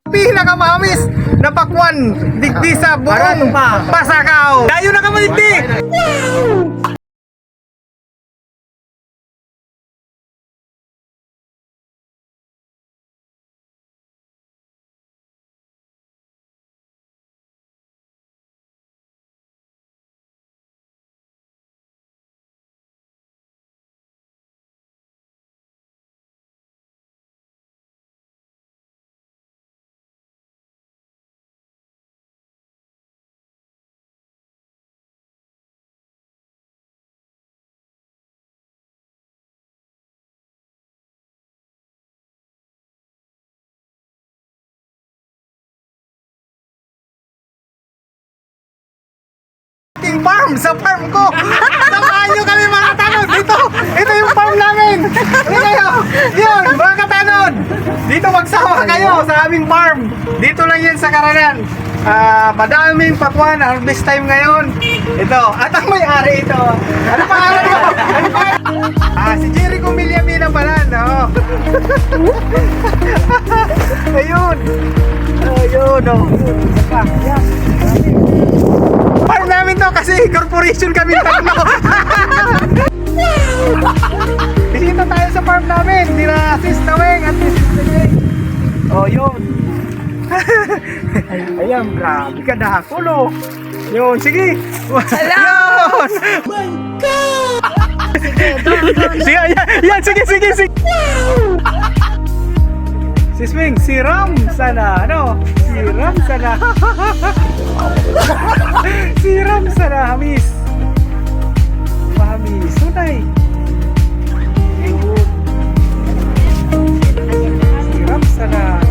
Pinakamamis na pakwan digdi sa buong Pasakaw. Dayo na ka maligdi. Farm sa farm ko. Samahan nyo kami mga katanod dito. Ito yung farm namin. Hindi kayo. Yun mga katanod. Dito magsama kayo sa aming farm. Dito lang yan sa Karanan. Madaming pakwan. Harvest time ngayon. Ito. At ang may-ari ito. Ano pangalan mo? Ano pangalan? Si Jerry Comillamina pala. No? Ayun. Ayun. Oh. Yan. Farm namin to kasi corporation kami tatlo. Bisita tayo sa farm namin. Nira-assist na Weng at assist na Weng. Oh, yun. Ayan, grabe ka na kulo. Yun, sige. Hello! Oh my God! Sige, yan, sige. Si Swing, siram sana, ano? Siram sana. Siram sana, Hamis. Hamis, sunay. Siram sana.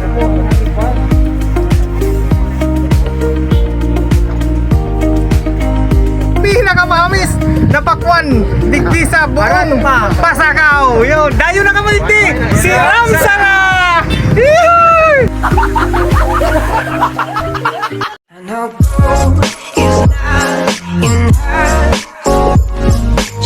Pinakamamis na pakwan digdi sa buong Pasakaw. Yun, dayo na ka maligdi. Siram sana. I know